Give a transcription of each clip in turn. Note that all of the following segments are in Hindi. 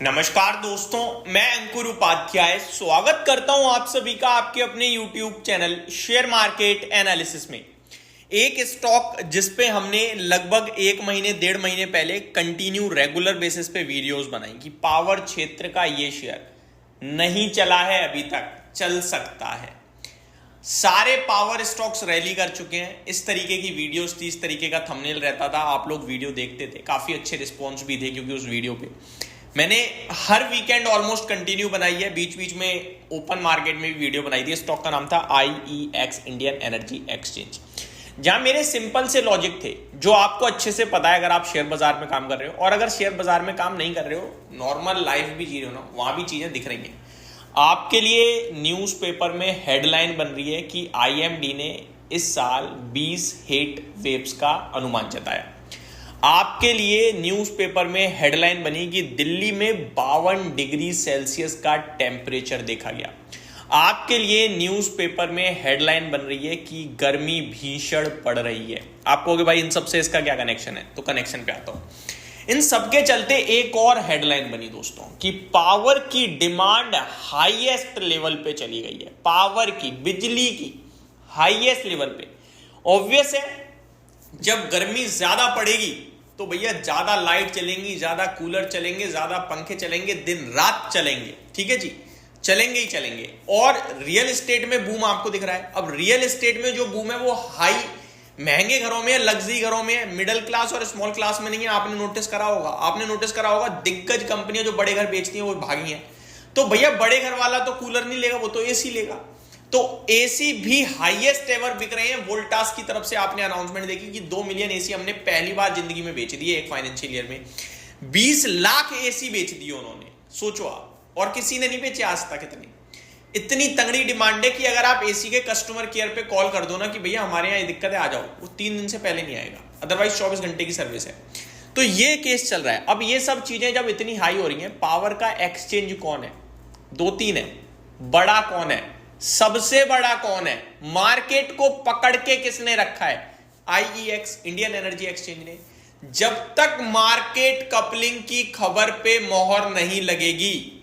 नमस्कार दोस्तों, मैं अंकुर उपाध्याय स्वागत करता हूं आप सभी का आपके अपने YouTube channel share market analysis में। एक स्टॉक जिस पे हमने लगभग 1-1.5 महीने पहले कंटिन्यू रेगुलर बेसिस पे वीडियोस बनाई कि पावर क्षेत्र का ये शेयर नहीं चला है, अभी तक चल सकता है। सारे पावर स्टॉक्स रैली कर चुके हैं। इस तरीके की वीडियोस थी, इस तरीके का थंबनेल रहता था, आप लोग वीडियो देखते थे, काफी अच्छे रिस्पॉन्स भी थे क्योंकि उस वीडियो पे मैंने हर वीकेंड ऑलमोस्ट कंटिन्यू बनाई है। बीच बीच में ओपन मार्केट में भी वीडियो बनाई थी। स्टॉक का नाम था IEX, इंडियन एनर्जी एक्सचेंज, जहां मेरे सिंपल से लॉजिक थे जो आपको अच्छे से पता है अगर आप शेयर बाजार में काम कर रहे हो, और अगर शेयर बाजार में काम नहीं कर रहे हो, नॉर्मल लाइफ भी जी रहे हो ना, वहां भी चीजें दिख रही हैं आपके लिए। न्यूज़पेपर में हेडलाइन बन रही है कि IMD ने इस साल 20 हीट वेव्स का अनुमान जताया। आपके लिए न्यूज़पेपर में हेडलाइन बनी कि दिल्ली में 52 डिग्री सेल्सियस का टेम्परेचर देखा गया। आपके लिए न्यूज़पेपर में हेडलाइन बन रही है कि गर्मी भीषण पड़ रही है। आप कहोगे भाई इन सबसे इसका क्या कनेक्शन है, तो कनेक्शन पे आता हूं। इन सबके चलते एक और हेडलाइन बनी दोस्तों कि पावर की डिमांड हाईएस्ट लेवल पे चली गई है। पावर की, बिजली की हाईएस्ट लेवल पे। ऑब्वियस है, जब गर्मी ज्यादा पड़ेगी तो भैया ज्यादा लाइट चलेंगी, ज्यादा कूलर चलेंगे, ज्यादा पंखे चलेंगे, दिन रात चलेंगे, ठीक है जी, चलेंगे ही चलेंगे। और रियल एस्टेट में बूम आपको दिख रहा है। अब रियल एस्टेट में जो बूम है वो हाई महंगे घरों में है, लग्जरी घरों में है, मिडिल क्लास और स्मॉल क्लास में नहीं है। आपने नोटिस करा होगा दिग्गज कंपनियां जो बड़े घर बेचती हैं वो भागी हैं। तो भैया बड़े घर वाला तो कूलर नहीं लेगा, वो तो एसी लेगा। तो एसी भी हाईएस्ट एवर बिक रहे हैं। वोल्टास की तरफ से आपने अनाउंसमेंट देखी कि 2 मिलियन एसी हमने पहली बार जिंदगी में बेच दिए एक फाइनेंशियल ईयर में। 20 लाख एसी बेच दिए उन्होंने, सोचो आप। और किसी ने नहीं बेचे आज तक। इतनी तगड़ी डिमांड है कि अगर आप एसी के कस्टमर केयर पे कॉल कर दो ना कि भैया हमारे यहाँ ये दिक्कत है, आ जाओ, वो 3 दिन से पहले नहीं आएगा, अदरवाइज 24 घंटे की सर्विस है। तो ये केस चल रहा है। अब ये सब चीजें जब इतनी हाई हो रही हैं, पावर का एक्सचेंज कौन है? 2-3 है। बड़ा कौन है? सबसे बड़ा कौन है? मार्केट को पकड़ के किसने रखा है? IEX, इंडियन एनर्जी एक्सचेंज ने। जब तक मार्केट कपलिंग की खबर पे मोहर नहीं लगेगी,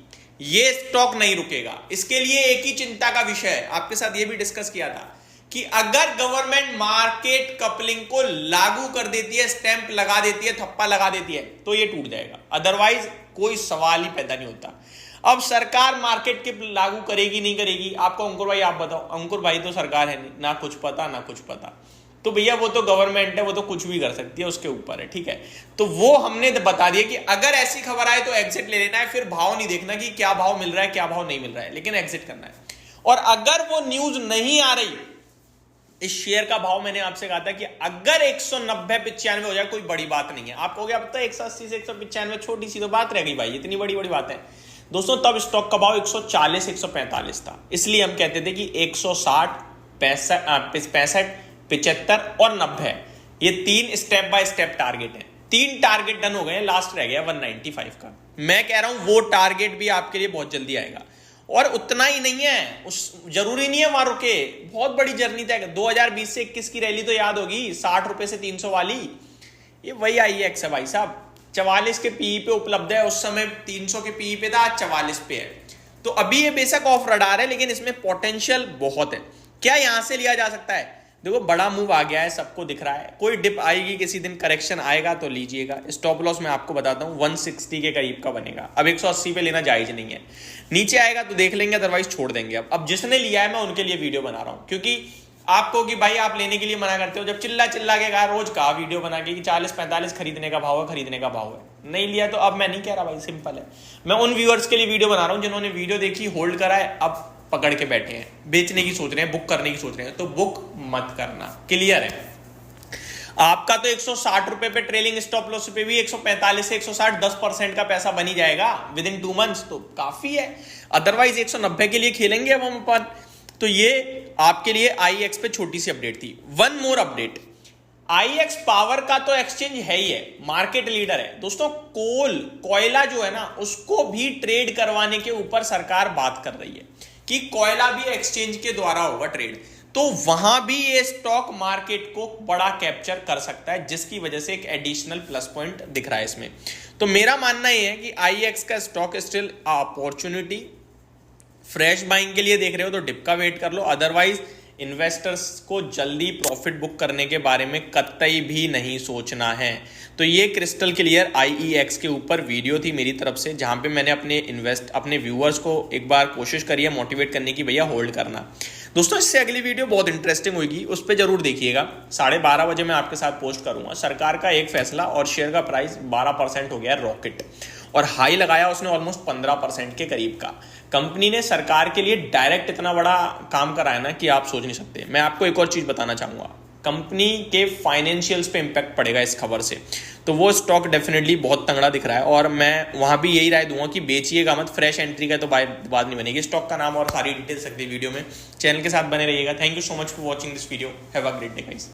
ये स्टॉक नहीं रुकेगा। इसके लिए एक ही चिंता का विषय है, आपके साथ ये भी डिस्कस किया था कि अगर गवर्नमेंट मार्केट कपलिंग को लागू कर देती है, स्टैंप लगा देती है, थप्पा लगा देती है, तो ये टूट जाएगा। अदरवाइज कोई सवाल ही पैदा नहीं होता। अब सरकार मार्केट के लागू करेगी नहीं करेगी, आपको अंकुर भाई आप बताओ। अंकुर भाई तो सरकार है नहीं, ना कुछ पता ना कुछ पता। तो भैया वो तो गवर्नमेंट है, वो तो कुछ भी कर सकती है, उसके ऊपर है, ठीक है। तो वो हमने बता दिया कि अगर ऐसी खबर आए तो एग्जिट ले लेना है। फिर भाव नहीं देखना कि क्या भाव मिल रहा है, क्या भाव नहीं मिल रहा है, लेकिन एग्जिट करना है। और अगर वो न्यूज नहीं आ रही, इस शेयर का भाव मैंने आपसे कहा था कि अगर 190-95 हो जाए कोई बड़ी बात नहीं है। आप कहोगे अब तो 180 से 195 छोटी सी तो बात रह गई भाई, इतनी बड़ी बड़ी बात है दोस्तों। तब स्टॉक का भाव 140-145 था। इसलिए हम कहते थे कि 160, 65, 75 और 90 ये 3 स्टेप बाय स्टेप टारगेट है। 3 टारगेट डन हो गए, लास्ट रह गया 195 का। मैं कह रहा हूं वो टारगेट भी आपके लिए बहुत जल्दी आएगा। और उतना ही नहीं है, जरूरी नहीं है वहां रुके, बहुत बड़ी जर्नी तय। 2020 से 21 की रैली तो याद होगी, 60 रुपए से 300 वाली। ये वही IEX है भाई साहब। 44 के पीई पे उपलब्ध है, उस समय 300 के पीई पे था, आज 44 पे है। तो अभी ये बेशक ऑफ रडार है, लेकिन इसमें पोटेंशियल बहुत है। क्या यहां से लिया जा सकता है? देखो बड़ा मूव आ गया है, सबको दिख रहा है। कोई डिप आएगी, किसी दिन करेक्शन आएगा तो लीजिएगा। स्टॉप लॉस मैं आपको बताता हूं 160 के करीब का बनेगा। अब 180 पे लेना जायज नहीं है। नीचे आएगा तो देख लेंगे, अदरवाइज छोड़ देंगे। अब जिसने लिया है मैं उनके लिए वीडियो बना रहा हूं, क्योंकि आपको कि भाई आप लेने के लिए मना करते हो। जब चिल्ला के कहा रोज कहा वीडियो बना के कि 40-45 खरीदने का भाव है, खरीदने का भाव है, नहीं लिया तो अब मैं नहीं कह रहा भाई, सिंपल है। मैं उन व्यूअर्स के लिए वीडियो बना रहा हूं जिन्होंने वीडियो देखी, होल्ड करा है, अब पकड़ के बैठे हैं, बेचने की सोच रहे हैं, बुक करने की सोच रहे हैं, तो बुक मत करना। क्लियर है? आपका तो 160 रुपए पे ट्रेलिंग स्टॉप लॉस पे भी 145 से 160 10% का पैसा बनी जाएगा विद इन 2 मंथ्स, तो काफी है। अदरवाइज 190 के लिए खेलेंगे अब हम अपन। तो ये आपके लिए IEX पे छोटी सी अपडेट थी। One more update, IEX power का तो एक्सचेंज है ही है, मार्केट लीडर है दोस्तों। कोयला जो है ना, उसको भी ट्रेड करवाने के ऊपर सरकार बात कर रही है कि कोयला भी एक्सचेंज के द्वारा होगा ट्रेड। तो वहां भी ये स्टॉक मार्केट को बड़ा कैप्चर कर सकता है, जिसकी वजह से एक एडिशनल प्लस पॉइंट दिख रहा है इसमें। तो मेरा मानना यह है कि आईएक्स का stock still opportunity, fresh buying के लिए देख रहे हो तो डिप का वेट कर लो, अदरवाइज इन्वेस्टर्स को जल्दी प्रॉफिट बुक करने के बारे में कतई भी नहीं सोचना है। तो ये क्रिस्टल क्लियर आईईएक्स के ऊपर वीडियो थी मेरी तरफ से, जहां पे मैंने अपने व्यूअर्स को एक बार कोशिश करी है मोटिवेट करने की, भैया होल्ड करना। दोस्तों इससे अगली वीडियो बहुत इंटरेस्टिंग होगी, उस पर जरूर देखिएगा। 12:30 बजे मैं आपके साथ पोस्ट करूंगा। सरकार का एक फैसला और शेयर का प्राइस 12% हो गया रॉकेट, और हाई लगाया उसने ऑलमोस्ट 15% के करीब का। कंपनी ने सरकार के लिए डायरेक्ट इतना बड़ा काम कराया ना कि आप सोच नहीं सकते। मैं आपको एक और चीज बताना चाहूंगा, कंपनी के फाइनेंशियल्स पे इंपैक्ट पड़ेगा इस खबर से, तो वो स्टॉक डेफिनेटली बहुत तगड़ा दिख रहा है। और मैं वहां भी यही राय दूंगा कि बेचिएगा मत, फ्रेश एंट्री का तो बात नहीं बनेगी। स्टॉक का नाम और सारी डिटेल्स सकती वीडियो में, चैनल के साथ बने रहिएगा। Thank you so much for watching this video, have a great day guys.